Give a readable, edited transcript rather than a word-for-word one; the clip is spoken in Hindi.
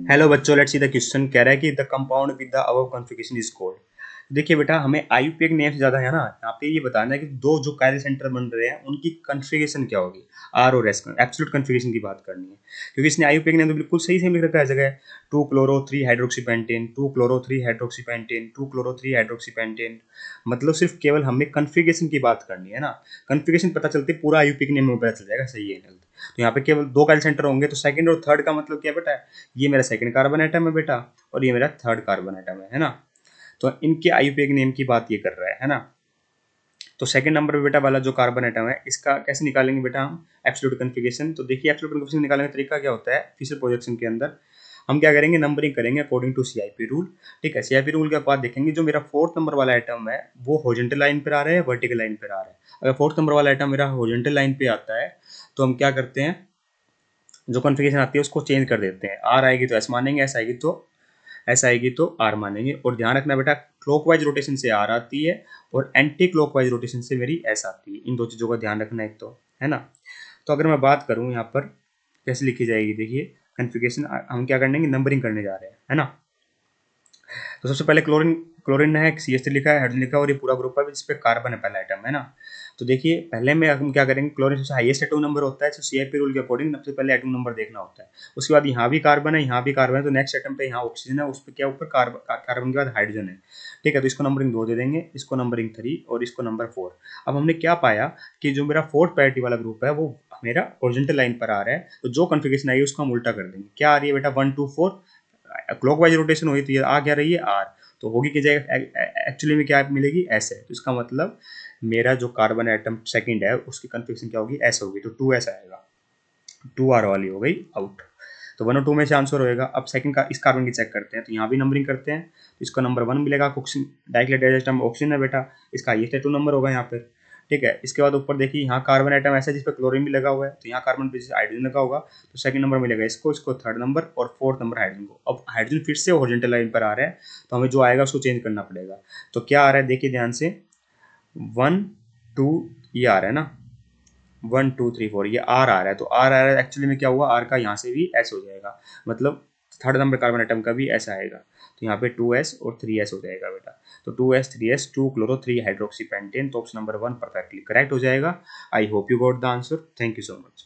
हेलो बच्चों, लेट्स सी द क्वेश्चन। कह रहा है कि the compound with the above configuration is called. देखिए बेटा, हमें आईयूपीए के नेम से ज़्यादा है ना, यहाँ पे ये बताना है कि दो जो कायरल सेंटर बन रहे हैं उनकी कॉन्फ़िगरेशन क्या होगी। आर और एस एब्सोल्यूट कॉन्फ़िगरेशन की बात करनी है, क्योंकि इसने आईयूपीए के नेम तो बिल्कुल सही से लिख रखा है जगह। 2 क्लोरो 3 हाइड्रोक्सीपेंटेन, 2 क्लोरो 3 हाइड्रोक्सीपेंटेन, 2 क्लोरो 3 हाइड्रोक्सीपेंटेन। मतलब सिर्फ केवल हमें कॉन्फ़िगरेशन की बात करनी है ना। कॉन्फ़िगरेशन पता चलती पूरा आईयूपीए के नेम में पता चल जाएगा सही है गलत। तो यहाँ पे केवल दो कायरल सेंटर होंगे, तो सेकंड और थर्ड का मतलब क्या बेटा, ये मेरा सेकंड कार्बन एटम है बेटा, और ये मेरा थर्ड कार्बन एटम है ना। तो इनके आईयूपीए नेम की बात ये कर रहा है ना। तो सेकंड नंबर पे बेटा वाला जो कार्बन एटम है, इसका कैसे निकालेंगे बेटा हम एब्सोल्यूट कन्फिगरेशन। तो देखिए एब्सोल्यूट कन्फिगरेशन निकालने का तरीका क्या होता है, फिशर प्रोजेक्शन के अंदर हम क्या करेंगे, नंबरिंग करेंगे अकॉर्डिंग टू सीआईपी रूल। ठीक है, सीआईपी रूल के बाद देखेंगे जो मेरा फोर्थ नंबर वाला आइटम है वो हॉरिजॉन्टल लाइन पर आ रहा है, वर्टिकल लाइन पर आ रहा है। अगर फोर्थ नंबर वाला आइटम मेरा हॉरिजॉन्टल लाइन पे आता है तो हम क्या करते हैं, जो कॉन्फ़िगरेशन आती है उसको चेंज कर देते हैं। आर आएगी तो एस मानेंगे, एस आएगी तो आर मानेंगे। और ध्यान रखना बेटा, क्लॉकवाइज रोटेशन से आर आती है और एंटी क्लॉकवाइज रोटेशन से मेरी एस आती है। इन दो चीज़ों का ध्यान रखना एक तो, है ना। तो अगर मैं बात करूँ यहाँ पर कैसे लिखी जाएगी, देखिए कॉन्फ़िगरेशन हम क्या करने, नंबरिंग करने जा रहे हैं, है ना। तो सबसे पहले क्लोरीन क्लोरीन है, CH3 लिखा है, हाइड्रोजन लिखा है, और ये पूरा ग्रुप है जिस पे कार्बन है पहला आइटम, है ना। तो देखिए पहले में हम क्या करेंगे, क्लोरीन सबसे हाईएस्ट एटॉमिक नंबर होता है, तो सीआईपी रूल के अकॉर्डिंग सबसे पहले एटॉमिक नंबर देखना होता है। उसके बाद यहाँ भी कार्बन है, यहाँ भी कार्बन है, तो नेक्स्ट एटम पे यहाँ ऑक्सीजन है, उस पर क्या ऊपर कार्बन के बाद हाइड्रोजन है। ठीक है, तो इसको नंबरिंग 2 दे देंगे, इसको नंबरिंग 3 और इसको नंबर 4। अब हमने क्या पाया कि जो मेरा फोर्थ प्रायोरिटी वाला ग्रुप है वो मेरा हॉरिजॉन्टल लाइन पर आ रहा है, तो जो कॉन्फ़िगरेशन आई है उसको हम उल्टा कर देंगे। क्या आ रही है बेटा, 1 2 4 क्लॉकवाइज रोटेशन हुई, तो ये आ क्या रही है आर, तो होगी की जगह एक्चुअली में क्या मिलेगी, एस है। तो इसका मतलब मेरा जो कार्बन एटम सेकंड है उसकी कन्फिग्रेशन क्या होगी, एस होगी, तो 2s आएगा। 2r वाली हो गई आउट। तो 1 और 2 में से आंसर होएगा। अब सेकंड का इस कार्बन की चेक करते हैं, तो यहाँ भी नंबरिंग करते हैं, तो इसको नंबर 1 मिलेगा। डाइक्लेट एटम ऑक्सीजन है बेटा, इसका ये 2 नंबर होगा यहाँ पे। ठीक है, इसके बाद ऊपर देखिए यहाँ कार्बन आइटम ऐसा है जिसपे क्लोरीन भी लगा हुआ है, तो यहाँ कार्बन पे हाइड्रोजन लगा होगा, तो सेकंड नंबर मिलेगा इसको, इसको थर्ड नंबर, और फोर्थ नंबर हाइड्रोजन को। अब हाइड्रोजन फिर से हॉरिजॉन्टल लाइन पर आ रहा है, तो हमें जो आएगा उसको चेंज करना पड़ेगा। तो क्या आ रहा है देखिए ध्यान से, 1 2 ये आ रहा है ना, 1 2 3 4 ये आर आ रहा है, तो आर आ रहा है एक्चुअली में क्या हुआ, आर का यहाँ से भी एस हो जाएगा, मतलब थर्ड नंबर कार्बन आइटम का भी एस आएगा। तो यहाँ पे 2s और 3s हो जाएगा बेटा। तो 2s 3s 2 chloro 3 hydroxy pentane, तो ऑप्शन नंबर 1 परफेक्टली करेक्ट हो जाएगा। I hope you got the answer. Thank you so much.